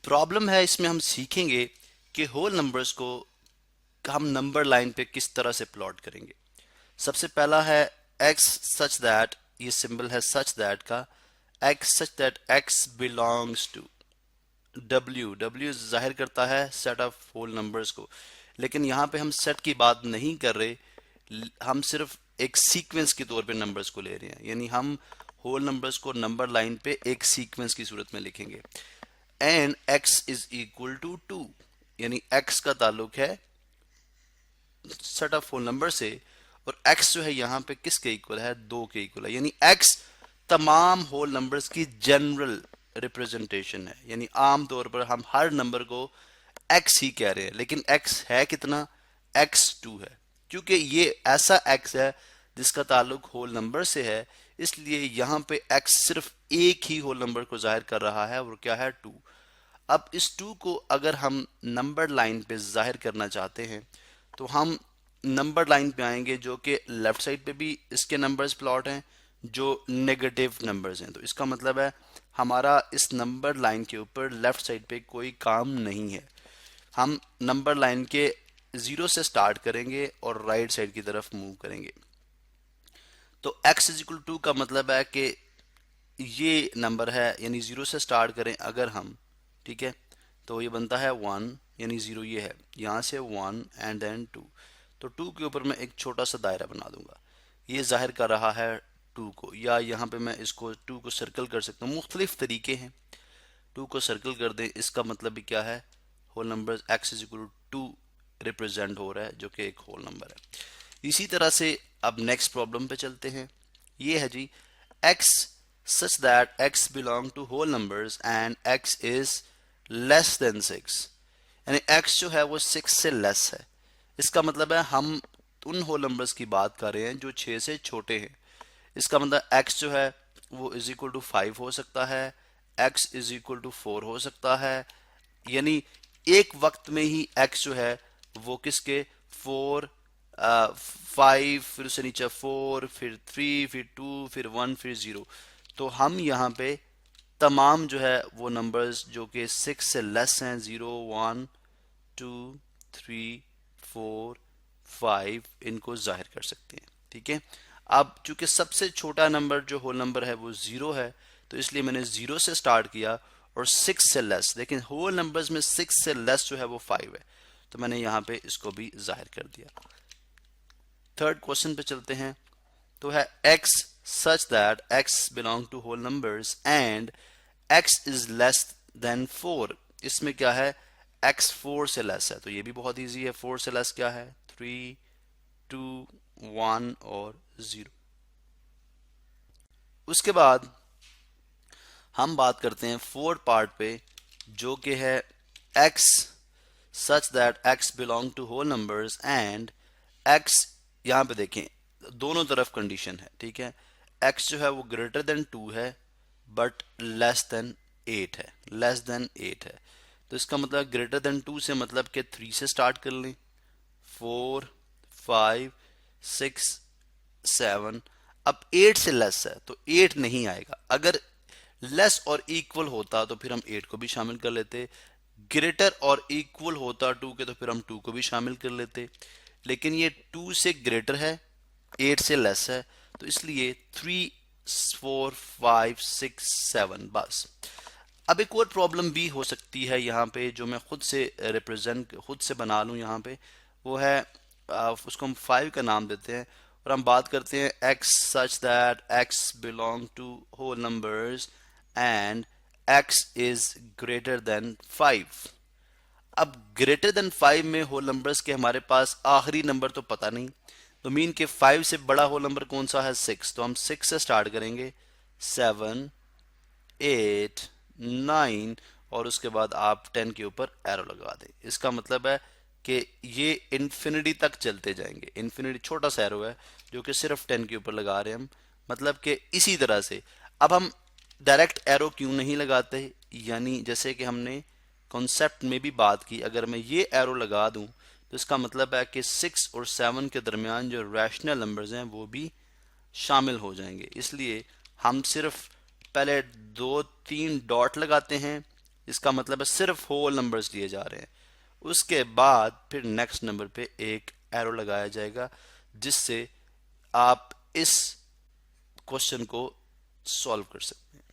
Problem है इसमें हम सीखेंगे कि होल नंबर्स को हम नंबर लाइन पे किस तरह से प्लॉट करेंगे। सबसे पहला है x सच दैट, ये सिंबल है सच दैट का, x such that x belongs to w जाहिर करता है सेट ऑफ होल नंबर्स को, लेकिन यहाँ पे हम सेट की बात नहीं कर रहे, हम सिर्फ एक सीक्वेंस के तौर पे नंबर्स को ले रहे हैं, यानी हम होल नंबर्स को नंबर लाइन पे एक सीक्वेंस की सूरत में लिखेंगे। And x is equal to 2, यानी x का ताल्लुक है सेट ऑफ होल नंबर से, और x जो है यहाँ पे किसके इक्वल है, 2 के इक्वल है, यानी x तमाम होल नंबर्स की जनरल रिप्रेजेंटेशन है, यानी आम तौर पर हम हर नंबर को x ही कह रहे हैं, लेकिन x है कितना, x2 है, क्योंकि ये ऐसा x है जिसका ताल्लुक होल नंबर से है, इसलिए यहाँ पे x सिर्फ एक ही होल नंबर को जाहिर कर रहा है, और क्या है, 2। अब इस 2 को अगर हम नंबर लाइन पे जाहिर करना चाहते हैं तो हम नंबर लाइन पे आएंगे जो कि लेफ्ट साइड पे भी इसके नंबर्स प्लॉट हैं जो नेगेटिव नंबर्स हैं, तो इसका मतलब है हमारा इस नंबर लाइन के ऊपर लेफ्ट साइड पे कोई काम नहीं है। हम नंबर लाइन के 0 से स्टार्ट करेंगे और राइट साइड की तरफ मूव करेंगे। तो x इज इक्वल टू का मतलब है कि ये नंबर है, यानी 0 से स्टार्ट करें अगर हम, ठीक है, तो ये बनता है 1, यानी 0 ये है, यहाँ से 1 एंड देन 2, तो 2 के ऊपर मैं एक छोटा सा दायरा बना दूंगा, ये जाहिर कर रहा है 2 को, या यहाँ पे मैं इसको 2 को सर्कल कर सकता हूँ, मुख्तलिफ तरीके हैं। 2 को सर्कल कर दें, इसका मतलब भी क्या है, whole number x is equal to 2 represent हो रहा है, जो कि एक होल नंबर है। इसी तरह से अब नेक्स्ट प्रॉब्लम पे चलते हैं। ये है जी x such that x belong to whole numbers and x is less than 6, यानी x जो है वो 6 से लेस है। इसका मतलब है हम उन होल नंबर्स की बात कर रहे हैं जो 6 से छोटे हैं। इसका मतलब x जो है वो इज इक्वल टू 5 हो सकता है, x इज इक्वल टू 4 हो सकता है, यानी एक वक्त में ही x जो है वो किसके 4, 5, फिर उससे नीचे 4, फिर 3, फिर 2, फिर 1, फिर 0। तो हम यहाँ पे तमाम जो है वो नंबर्स जो कि 6 से लेस हैं, 0, 1, 2, 3, 4, 5, इनको जाहिर कर सकते हैं। ठीक है, अब चूंकि सबसे छोटा नंबर जो होल नंबर है वो 0 है, तो इसलिए मैंने 0 से स्टार्ट किया, और 6 से लेस, लेकिन होल नंबर्स में 6 से लेस जो है वो 5 है, तो मैंने यहाँ पे इसको भी जाहिर कर दिया। थर्ड क्वेश्चन पे चलते हैं। तो है x such that x belong to whole numbers and x is less than 4, इसमें क्या है, x 4 से लेस है, तो ये भी बहुत इजी है। 4 से लेस क्या है, 3, 2, 1 और 0। उसके बाद हम बात करते हैं फोर्थ पार्ट पे, जो कि है x such that x belong to whole numbers and x, यहाँ पे देखें दोनों तरफ कंडीशन है, ठीक है, x जो है वो ग्रेटर देन 2 है बट लेस देन 8 है, लेस देन 8 है, तो इसका मतलब ग्रेटर देन 2 से मतलब कि 3 से स्टार्ट कर लें, 4, 5, 6, 7। अब 8 से लेस है तो 8 नहीं आएगा, अगर लेस और इक्वल होता तो फिर हम 8 को भी शामिल कर लेते, ग्रेटर और इक्वल होता 2 के तो फिर हम 2 को भी शामिल कर लेते, लेकिन ये 2 से ग्रेटर है, 8 से लेस है, तो इसलिए 3, 4, 5, 6, 7 बस। अब एक और प्रॉब्लम भी हो सकती है यहाँ पे, जो मैं खुद से रिप्रेजेंट खुद से बना लूँ यहाँ पे, वो है उसको हम 5 का नाम देते हैं, और हम बात करते हैं x such that x belong to whole numbers and x is greater than 5। अब ग्रेटर देन 5 में होल नंबर्स के हमारे पास आखिरी नंबर तो पता नहीं, तो मीन के 5 से बड़ा होल नंबर कौन सा है, 6, तो हम 6 से स्टार्ट करेंगे, 7, 8, 9, और उसके बाद आप 10 के ऊपर एरो लगा दें। इसका मतलब है कि ये इन्फिनिटी तक चलते जाएंगे, इन्फिनिटी छोटा सा एरो है जो कि सिर्फ 10 के ऊपर लगा रहे हैं हम, मतलब कि इसी तरह से अब हम डायरेक्ट एरो क्यों नहीं लगाते, यानी जैसे कि हमने कॉन्सेप्ट में भी बात की, अगर मैं ये एरो लगा दूं तो इसका मतलब है कि 6 और 7 के दरमियान जो रैशनल नंबर्स हैं वो भी शामिल हो जाएंगे, इसलिए हम सिर्फ पहले 2-3 डॉट लगाते हैं, इसका मतलब है सिर्फ होल नंबर्स लिए जा रहे हैं। उसके बाद फिर नेक्स्ट नंबर पे एक एरो लगाया जाएगा जिससे आप इस क्वेश्चन को सॉल्व कर सकते हैं।